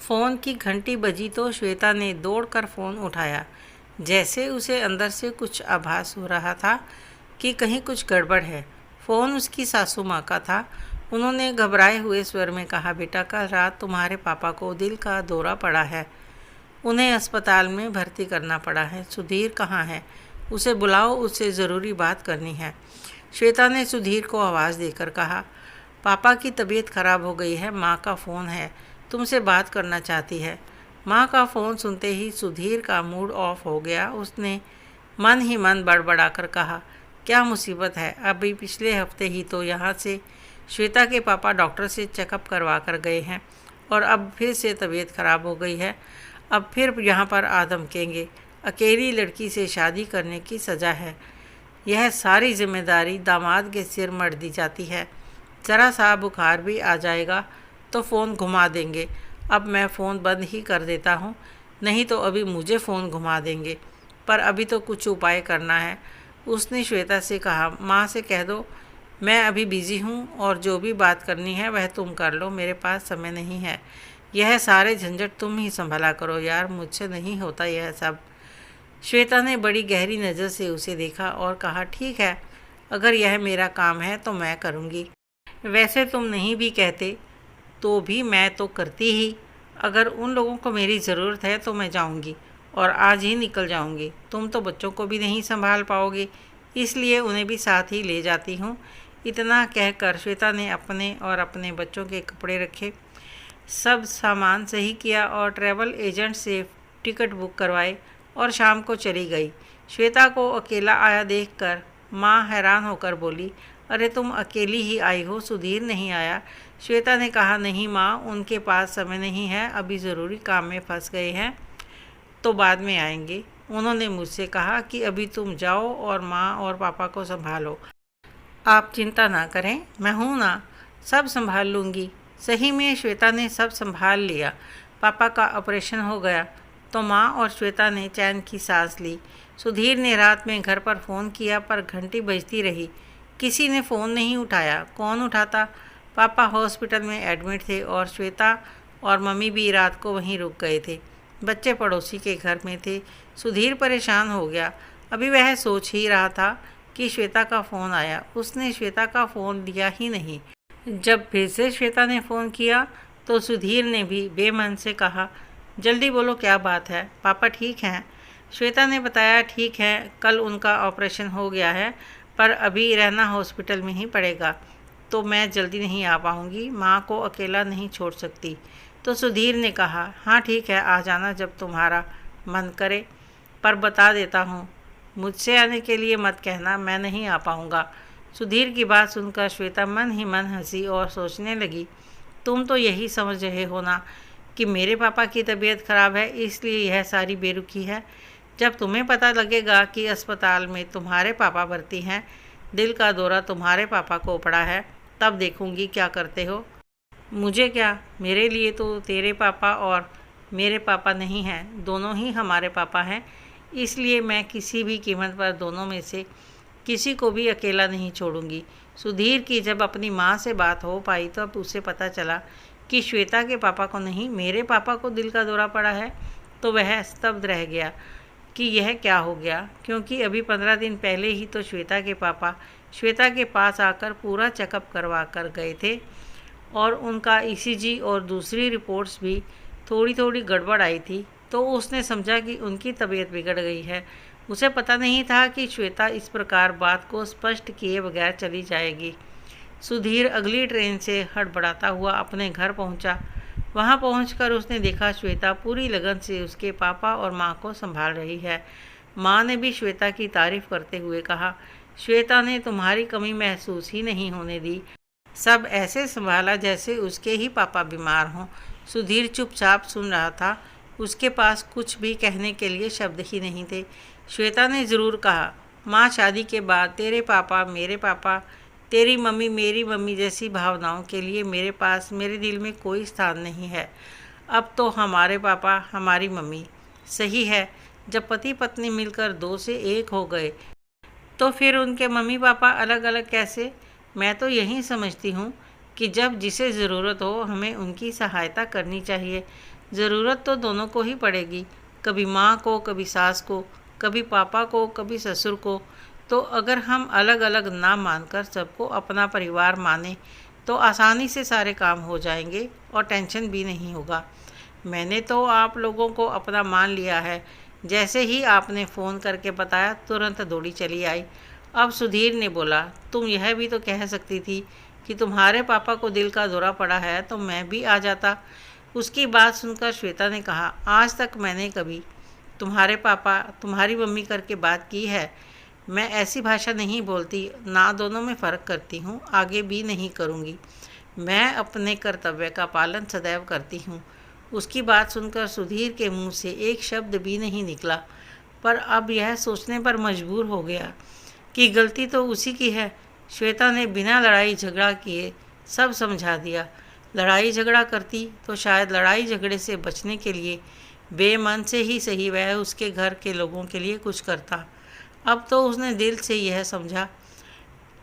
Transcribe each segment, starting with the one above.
Phone की घंटी बजी तो श्वेता ने दौड़कर फ़ोन उठाया। जैसे उसे अंदर से कुछ आभास हो रहा था कि कहीं कुछ गड़बड़ है। फ़ोन उसकी सासू माँ का था। उन्होंने घबराए हुए स्वर में कहा, बेटा कल रात तुम्हारे पापा को दिल का दौरा पड़ा है, उन्हें अस्पताल में भर्ती करना पड़ा है। सुधीर कहाँ है? उसे बुलाओ, उससे ज़रूरी बात करनी है। श्वेता ने सुधीर को आवाज़ देकर कहा, पापा की तबीयत खराब हो गई है, माँ का फ़ोन है, तुमसे बात करना चाहती है। माँ का फ़ोन सुनते ही सुधीर का मूड ऑफ हो गया। उसने मन ही मन बड़बड़ाकर कहा, क्या मुसीबत है? अभी पिछले हफ्ते ही तो यहाँ से श्वेता के पापा डॉक्टर से चेकअप करवा कर गए हैं और अब फिर से तबीयत खराब हो गई है। अब फिर यहाँ पर आ धमकेंगे। अकेली लड़की से शादी करने की सज़ा है। यह सारी जिम्मेदारी दामाद के सिर मढ़ दी जाती है। ज़रा सा बुखार भी आ जाएगा तो फ़ोन घुमा देंगे। अब मैं फ़ोन बंद ही कर देता हूँ, नहीं तो अभी मुझे फ़ोन घुमा देंगे। पर अभी तो कुछ उपाय करना है। उसने श्वेता से कहा, माँ से कह दो मैं अभी बिज़ी हूँ और जो भी बात करनी है वह तुम कर लो, मेरे पास समय नहीं है। यह सारे झंझट तुम ही संभाला करो यार, मुझसे नहीं होता यह सब। श्वेता ने बड़ी गहरी नज़र से उसे देखा और कहा, ठीक है, अगर यह मेरा काम है तो मैं करूँगी। वैसे तुम नहीं भी कहते तो भी मैं तो करती ही। अगर उन लोगों को मेरी ज़रूरत है तो मैं जाऊंगी और आज ही निकल जाऊंगी। तुम तो बच्चों को भी नहीं संभाल पाओगे, इसलिए उन्हें भी साथ ही ले जाती हूँ। इतना कहकर श्वेता ने अपने और अपने बच्चों के कपड़े रखे, सब सामान सही किया और ट्रैवल एजेंट से टिकट बुक करवाए और शाम को चली गई। श्वेता को अकेला आया देखकर माँ हैरान होकर बोली, अरे तुम अकेली ही आई हो, सुधीर नहीं आया? श्वेता ने कहा, नहीं माँ, उनके पास समय नहीं है, अभी ज़रूरी काम में फंस गए हैं तो बाद में आएंगे। उन्होंने मुझसे कहा कि अभी तुम जाओ और माँ और पापा को संभालो। आप चिंता ना करें, मैं हूँ ना, सब संभाल लूँगी। सही में श्वेता ने सब संभाल लिया। पापा का ऑपरेशन हो गया तो माँ और श्वेता ने चैन की सांस ली। सुधीर ने रात में घर पर फ़ोन किया पर घंटी बजती रही, किसी ने फ़ोन नहीं उठाया। कौन उठाता? पापा हॉस्पिटल में एडमिट थे और श्वेता और मम्मी भी रात को वहीं रुक गए थे। बच्चे पड़ोसी के घर में थे। सुधीर परेशान हो गया। अभी वह सोच ही रहा था कि श्वेता का फ़ोन आया। उसने श्वेता का फ़ोन लिया ही नहीं। जब फिर से श्वेता ने फ़ोन किया तो सुधीर ने भी बेमन से कहा, जल्दी बोलो क्या बात है? पापा ठीक हैं? श्वेता ने बताया, ठीक है, कल उनका ऑपरेशन हो गया है पर अभी रहना हॉस्पिटल में ही पड़ेगा, तो मैं जल्दी नहीं आ पाऊँगी, माँ को अकेला नहीं छोड़ सकती। तो सुधीर ने कहा, हाँ ठीक है, आ जाना जब तुम्हारा मन करे, पर बता देता हूँ मुझसे आने के लिए मत कहना, मैं नहीं आ पाऊँगा। सुधीर की बात सुनकर श्वेता मन ही मन हंसी और सोचने लगी, तुम तो यही समझ रहे हो ना कि मेरे पापा की तबीयत खराब है इसलिए यह सारी बेरुखी है। जब तुम्हें पता लगेगा कि अस्पताल में तुम्हारे पापा भर्ती हैं, दिल का दौरा तुम्हारे पापा को पड़ा है, तब देखूंगी क्या करते हो। मुझे क्या, मेरे लिए तो तेरे पापा और मेरे पापा नहीं हैं, दोनों ही हमारे पापा हैं, इसलिए मैं किसी भी कीमत पर दोनों में से किसी को भी अकेला नहीं छोड़ूंगी। सुधीर की जब अपनी माँ से बात हो पाई तो अब उसे पता चला कि श्वेता के पापा को नहीं, मेरे पापा को दिल का दौरा पड़ा है, तो वह स्तब्ध रह गया कि यह क्या हो गया, क्योंकि अभी 15 दिन पहले ही तो श्वेता के पापा श्वेता के पास आकर पूरा चेकअप करवा कर गए थे और उनका ईसीजी और दूसरी रिपोर्ट्स भी थोड़ी थोड़ी गड़बड़ आई थी, तो उसने समझा कि उनकी तबीयत बिगड़ गई है। उसे पता नहीं था कि श्वेता इस प्रकार बात को स्पष्ट किए बगैर चली जाएगी। सुधीर अगली ट्रेन से हड़बड़ाता हुआ अपने घर पहुंचा। वहां पहुंचकर उसने देखा श्वेता पूरी लगन से उसके पापा और माँ को संभाल रही है। माँ ने भी श्वेता की तारीफ करते हुए कहा, श्वेता ने तुम्हारी कमी महसूस ही नहीं होने दी, सब ऐसे संभाला जैसे उसके ही पापा बीमार हों। सुधीर चुपचाप सुन रहा था, उसके पास कुछ भी कहने के लिए शब्द ही नहीं थे। श्वेता ने ज़रूर कहा, माँ शादी के बाद तेरे पापा मेरे पापा, तेरी मम्मी मेरी मम्मी जैसी भावनाओं के लिए मेरे पास मेरे दिल में कोई स्थान नहीं है। अब तो हमारे पापा हमारी मम्मी। सही है, जब पति पत्नी मिलकर दो से एक हो गए तो फिर उनके मम्मी पापा अलग अलग कैसे? मैं तो यही समझती हूँ कि जब जिसे ज़रूरत हो हमें उनकी सहायता करनी चाहिए, ज़रूरत तो दोनों को ही पड़ेगी, कभी माँ को, कभी सास को, कभी पापा को, कभी ससुर को। तो अगर हम अलग अलग ना मानकर सबको अपना परिवार माने तो आसानी से सारे काम हो जाएंगे और टेंशन भी नहीं होगा। मैंने तो आप लोगों को अपना मान लिया है। जैसे ही आपने फ़ोन करके बताया तुरंत दौड़ी चली आई। अब सुधीर ने बोला, तुम यह भी तो कह सकती थी कि तुम्हारे पापा को दिल का दौरा पड़ा है तो मैं भी आ जाता। उसकी बात सुनकर श्वेता ने कहा, आज तक मैंने कभी तुम्हारे पापा तुम्हारी मम्मी करके बात की है? मैं ऐसी भाषा नहीं बोलती, ना दोनों में फ़र्क करती हूँ, आगे भी नहीं करूँगी। मैं अपने कर्तव्य का पालन सदैव करती हूँ। उसकी बात सुनकर सुधीर के मुंह से एक शब्द भी नहीं निकला, पर अब यह सोचने पर मजबूर हो गया कि गलती तो उसी की है। श्वेता ने बिना लड़ाई झगड़ा किए सब समझा दिया। लड़ाई झगड़ा करती तो शायद लड़ाई झगड़े से बचने के लिए बेमन से ही सही वह उसके घर के लोगों के लिए कुछ करता। अब तो उसने दिल से यह समझा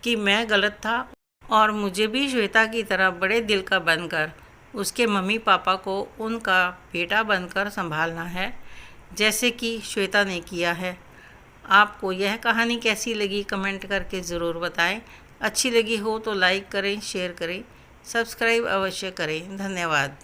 कि मैं गलत था और मुझे भी श्वेता की तरह बड़े दिल का बनकर उसके मम्मी पापा को उनका बेटा बनकर संभालना है, जैसे कि श्वेता ने किया है। आपको यह कहानी कैसी लगी कमेंट करके ज़रूर बताएं। अच्छी लगी हो तो लाइक करें, शेयर करें, सब्सक्राइब अवश्य करें। धन्यवाद।